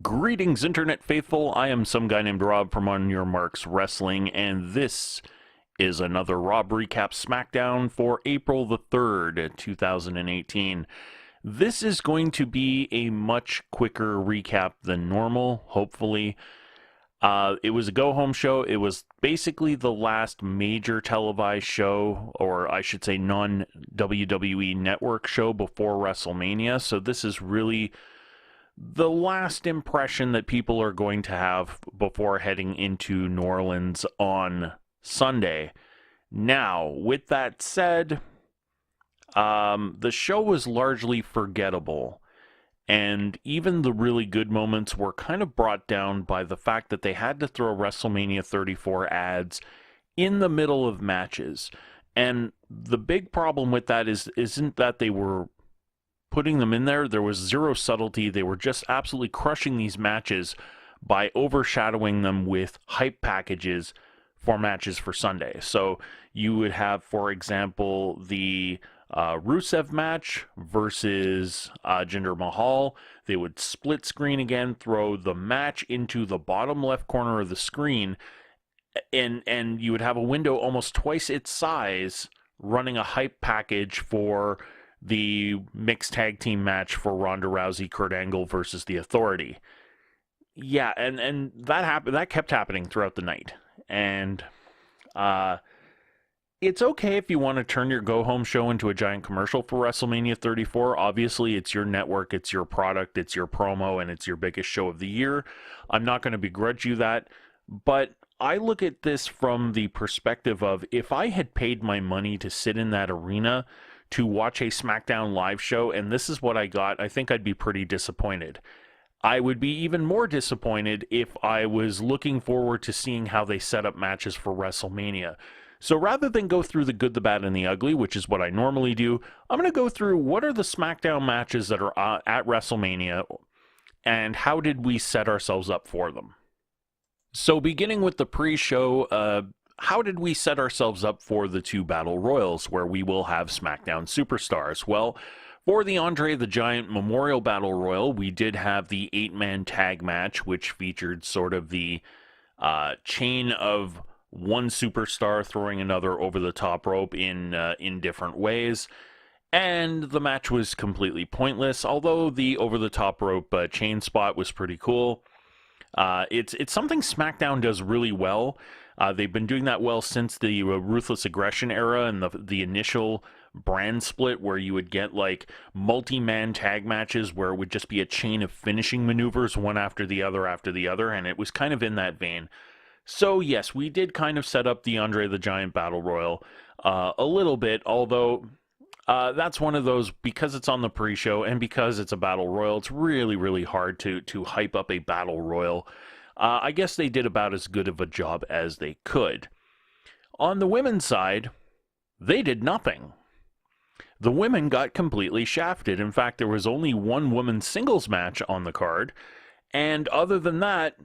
Greetings, Internet faithful. I am some guy named Rob from On Your Marks Wrestling, and this is another Rob Recap Smackdown for April the 3rd, 2018. This is going to be a much quicker recap than normal, hopefully. It was a go-home show. It was basically the last major televised show, or I should say non-WWE Network show before WrestleMania, so this is really the last impression that people are going to have before heading into New Orleans on Sunday. Now, with that said, the show was largely forgettable, and even the really good moments were kind of brought down by the fact that they had to throw WrestleMania 34 ads in the middle of matches. And the big problem with that isn't that they were putting them in there. There was zero subtlety. They were just absolutely crushing these matches by overshadowing them with hype packages for matches for Sunday. So you would have, for example, the Rusev match versus Jinder Mahal. They would split screen again, throw the match into the bottom left corner of the screen, and you would have a window almost twice its size running a hype package for the mixed tag team match for Ronda Rousey, Kurt Angle versus The Authority. Yeah, and that happened. That kept happening throughout the night. And it's okay if you want to turn your go-home show into a giant commercial for WrestleMania 34. Obviously, it's your network, it's your product, it's your promo, and it's your biggest show of the year. I'm not going to begrudge you that, but I look at this from the perspective of, if I had paid my money to sit in that arena to watch a SmackDown live show, and this is what I got, I think I'd be pretty disappointed. I would be even more disappointed if I was looking forward to seeing how they set up matches for WrestleMania. So rather than go through the good, the bad, and the ugly, which is what I normally do, I'm going to go through what are the SmackDown matches that are at WrestleMania, and how did we set ourselves up for them. So beginning with the pre-show, how did we set ourselves up for the two Battle Royals, where we will have SmackDown Superstars? Well, for the Andre the Giant Memorial Battle Royal, we did have the 8-man tag match, which featured sort of the chain of one superstar throwing another over the top rope in different ways. And the match was completely pointless, although the over-the-top rope chain spot was pretty cool. It's something SmackDown does really well. They've been doing that well since the Ruthless Aggression era and the initial brand split, where you would get like multi-man tag matches where it would just be a chain of finishing maneuvers one after the other, and it was kind of in that vein. So yes, we did kind of set up the Andre the Giant Battle Royal a little bit, although that's one of those, because it's on the pre-show and because it's a Battle Royal, it's really, really hard to hype up a Battle Royal. I guess they did about as good of a job as they could. On the women's side, they did nothing. The women got completely shafted. In fact, there was only one women's singles match on the card, and other than that,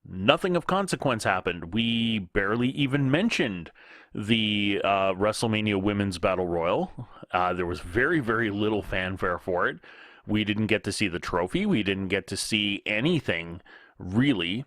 nothing of consequence happened. We barely even mentioned the WrestleMania Women's Battle Royal. There was very, very little fanfare for it. We didn't get to see the trophy. We didn't get to see anything, really,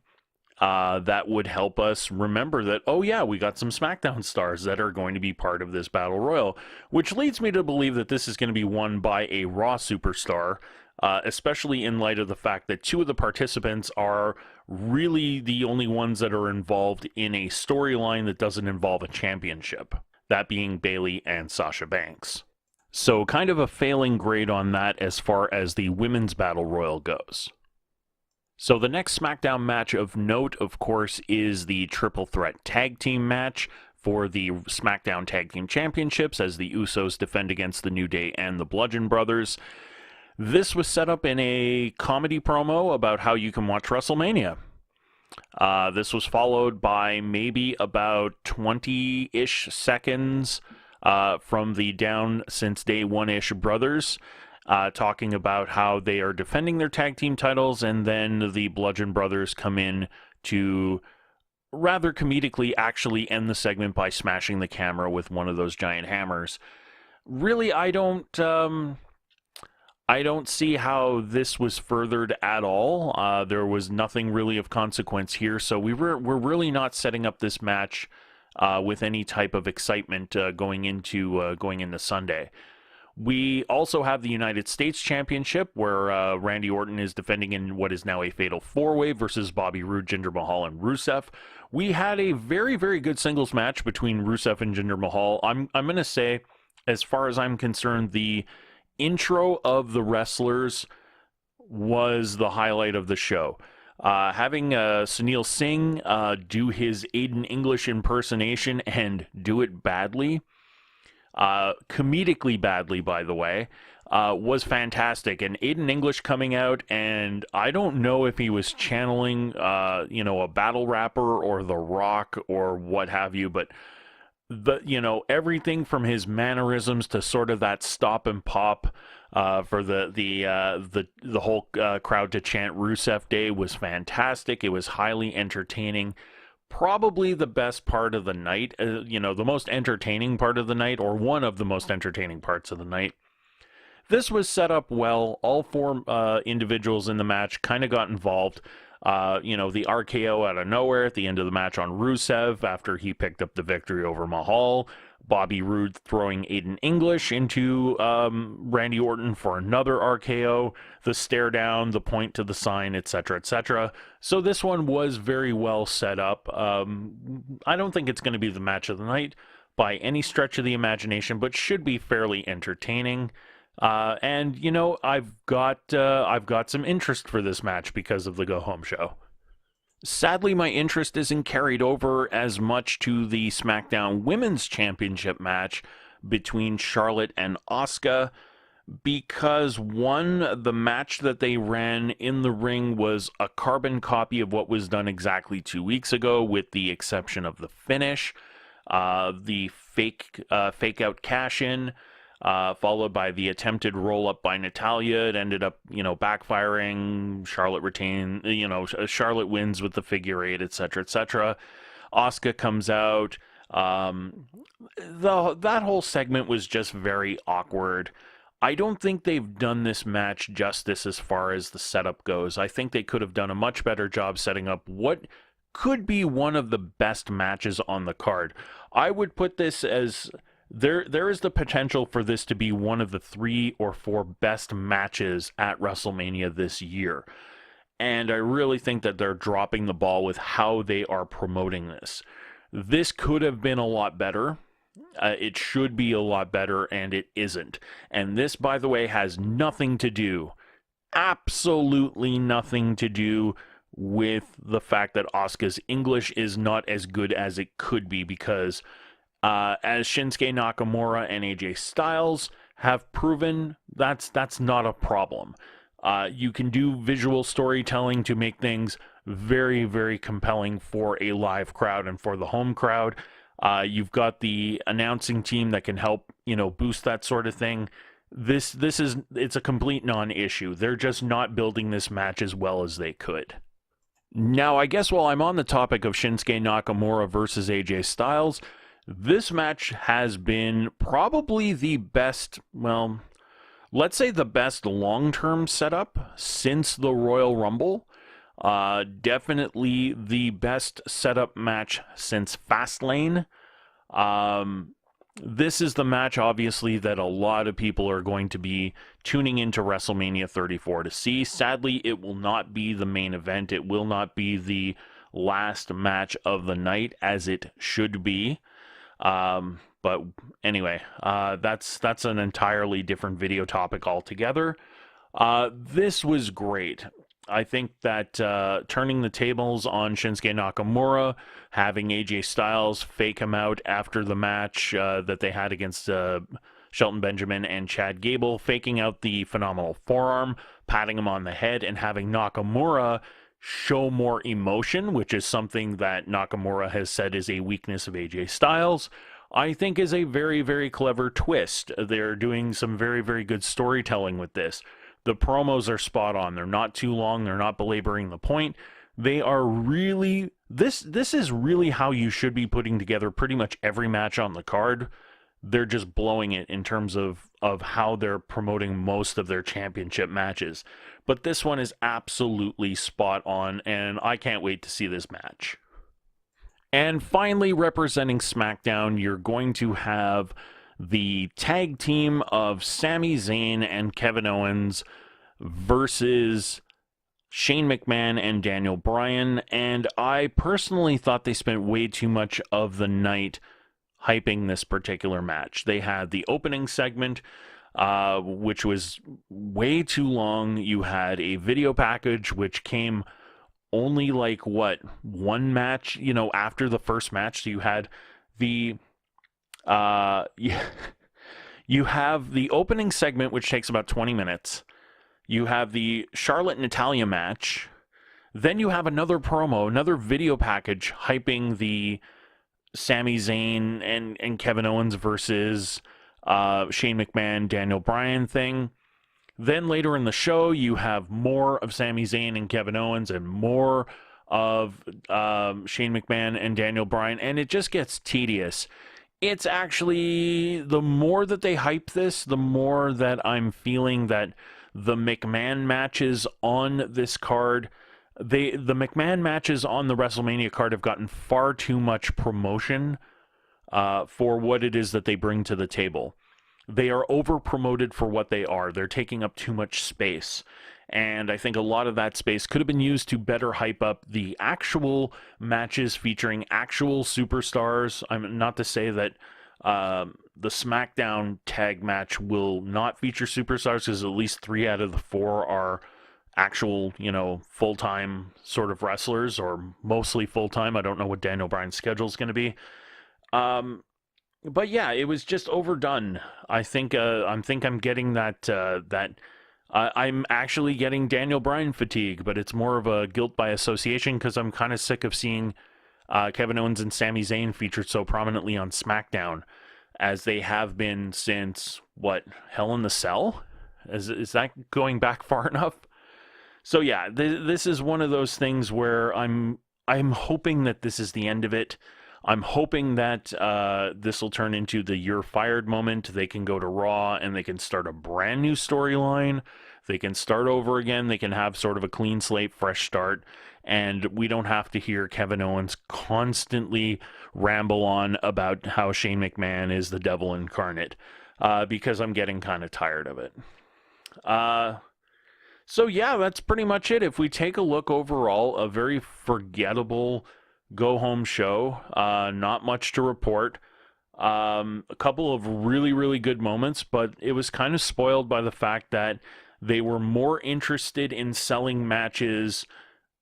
that would help us remember that, oh yeah, we got some SmackDown stars that are going to be part of this Battle Royal, which leads me to believe that this is going to be won by a Raw superstar, especially in light of the fact that two of the participants are really the only ones that are involved in a storyline that doesn't involve a championship, that being Bayley and Sasha Banks. So kind of a failing grade on that as far as the Women's Battle Royal goes. So the next SmackDown match of note, of course, is the Triple Threat Tag Team match for the SmackDown Tag Team Championships, as the Usos defend against the New Day and the Bludgeon Brothers. This was set up in a comedy promo about how you can watch WrestleMania. This was followed by maybe about 20-ish seconds from the Down Since Day One-ish brothers, talking about how they are defending their tag team titles, and then the Bludgeon Brothers come in to rather comedically actually end the segment by smashing the camera with one of those giant hammers. Really, I don't see how this was furthered at all. There was nothing really of consequence here, so we're really not setting up this match with any type of excitement going into Sunday. We also have the United States Championship, where Randy Orton is defending in what is now a Fatal 4-Way versus Bobby Roode, Jinder Mahal, and Rusev. We had a very, very good singles match between Rusev and Jinder Mahal. I'm going to say, as far as I'm concerned, the intro of the wrestlers was the highlight of the show. Having Sunil Singh do his Aiden English impersonation and do it badly, comedically badly, by the way, was fantastic. And Aiden English coming out, and I don't know if he was channeling, a battle rapper or The Rock or what have you, but everything from his mannerisms to sort of that stop and pop for the whole crowd to chant Rusev Day was fantastic. It was highly entertaining. Probably the best part of the night, the most entertaining part of the night, or one of the most entertaining parts of the night. This was set up well. All four individuals in the match kind of got involved. The RKO out of nowhere at the end of the match on Rusev after he picked up the victory over Mahal. Bobby Roode throwing Aiden English into Randy Orton for another RKO. The stare down, the point to the sign, etc., etc. So this one was very well set up. I don't think it's going to be the match of the night by any stretch of the imagination, but should be fairly entertaining. I've got some interest for this match because of the Go Home show. Sadly, my interest isn't carried over as much to the Smackdown Women's Championship match between Charlotte and Asuka, because one, the match that they ran in the ring was a carbon copy of what was done exactly 2 weeks ago, with the exception of the finish, the fake out cash-in, followed by the attempted roll-up by Natalya. It ended up, backfiring. Charlotte wins with the figure eight, etc., etc. Asuka comes out. That whole segment was just very awkward. I don't think they've done this match justice as far as the setup goes. I think they could have done a much better job setting up what could be one of the best matches on the card. I would put this as... There is the potential for this to be one of the 3 or 4 best matches at WrestleMania this year. And I really think that they're dropping the ball with how they are promoting this. This could have been a lot better. It should be a lot better, and it isn't. And this, by the way, has nothing to do, absolutely nothing to do with the fact that Asuka's English is not as good as it could be, because as Shinsuke Nakamura and AJ Styles have proven, that's not a problem. You can do visual storytelling to make things very, very compelling for a live crowd and for the home crowd. You've got the announcing team that can help, boost that sort of thing. It's a complete non-issue. They're just not building this match as well as they could. Now, I guess while I'm on the topic of Shinsuke Nakamura versus AJ Styles, this match has been probably the best, let's say the best long-term setup since the Royal Rumble. Definitely the best setup match since Fastlane. This is the match, obviously, that a lot of people are going to be tuning into WrestleMania 34 to see. Sadly, it will not be the main event. It will not be the last match of the night, as it should be. But anyway, that's an entirely different video topic altogether. This was great. I think that turning the tables on Shinsuke Nakamura, having AJ Styles fake him out after the match that they had against Shelton Benjamin and Chad Gable, faking out the phenomenal forearm, patting him on the head, and having Nakamura show more emotion, which is something that Nakamura has said is a weakness of AJ Styles, I think is a very, very clever twist. They're doing some very, very good storytelling with this. The promos are spot on. They're not too long. They're not belaboring the point. They are really... This is really how you should be putting together pretty much every match on the card. they're just blowing it in terms of how they're promoting most of their championship matches. But this one is absolutely spot on, and I can't wait to see this match. And finally, representing SmackDown, you're going to have the tag team of Sami Zayn and Kevin Owens versus Shane McMahon and Daniel Bryan. And I personally thought they spent way too much of the night hyping this particular match. They had the opening segment, which was way too long. You had a video package, which came only like, one match, after the first match. So you had the, you have the opening segment, which takes about 20 minutes. You have the Charlotte and Natalya match. Then you have another promo, another video package hyping the Sami Zayn and Kevin Owens versus Shane McMahon, Daniel Bryan thing. Then later in the show, you have more of Sami Zayn and Kevin Owens and more of Shane McMahon and Daniel Bryan, and it just gets tedious. It's actually, the more that they hype this, the more that I'm feeling that the McMahon matches on this card, the McMahon matches on the WrestleMania card have gotten far too much promotion for what it is that they bring to the table. They are over-promoted for what they are. They're taking up too much space. And I think a lot of that space could have been used to better hype up the actual matches featuring actual superstars. I'm not to say that the SmackDown tag match will not feature superstars, because at least 3 out of the 4 are actual, full-time sort of wrestlers, or mostly full-time. I don't know what Daniel Bryan's schedule is going to be. But yeah, it was just overdone. I think I'm getting that I'm actually getting Daniel Bryan fatigue, but it's more of a guilt by association, because I'm kind of sick of seeing Kevin Owens and Sami Zayn featured so prominently on SmackDown, as they have been since, Hell in the Cell? Is that going back far enough? So yeah, this is one of those things where I'm hoping that this is the end of it. I'm hoping that this will turn into the "you're fired" moment. They can go to Raw and they can start a brand new storyline. They can start over again. They can have sort of a clean slate, fresh start. And we don't have to hear Kevin Owens constantly ramble on about how Shane McMahon is the devil incarnate, because I'm getting kind of tired of it. So yeah, that's pretty much it. If we take a look overall, a very forgettable go-home show. Not much to report. A couple of really, really good moments, but it was kind of spoiled by the fact that they were more interested in selling matches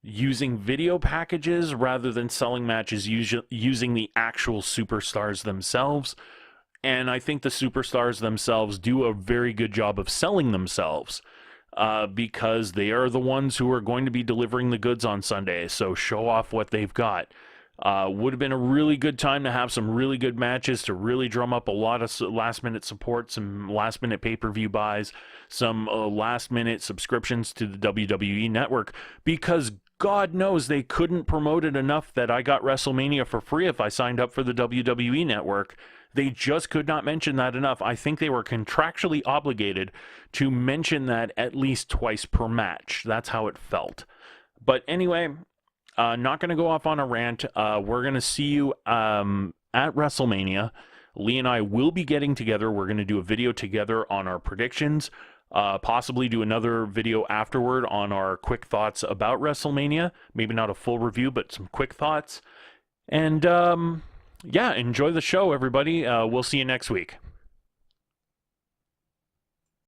using video packages rather than selling matches using the actual superstars themselves. And I think the superstars themselves do a very good job of selling themselves, because they are the ones who are going to be delivering the goods on Sunday. So show off what they've got. Would have been a really good time to have some really good matches to really drum up a lot of last-minute support, some last-minute pay-per-view buys, some last-minute subscriptions to the WWE Network, because God knows they couldn't promote it enough that I got WrestleMania for free if I signed up for the WWE Network. They just could not mention that enough. I think they were contractually obligated to mention that at least twice per match. That's how it felt. But anyway, not going to go off on a rant. We're going to see you at WrestleMania. Lee and I will be getting together. We're going to do a video together on our predictions. Possibly do another video afterward on our quick thoughts about WrestleMania. Maybe not a full review, but some quick thoughts. And yeah, enjoy the show, everybody. We'll see you next week.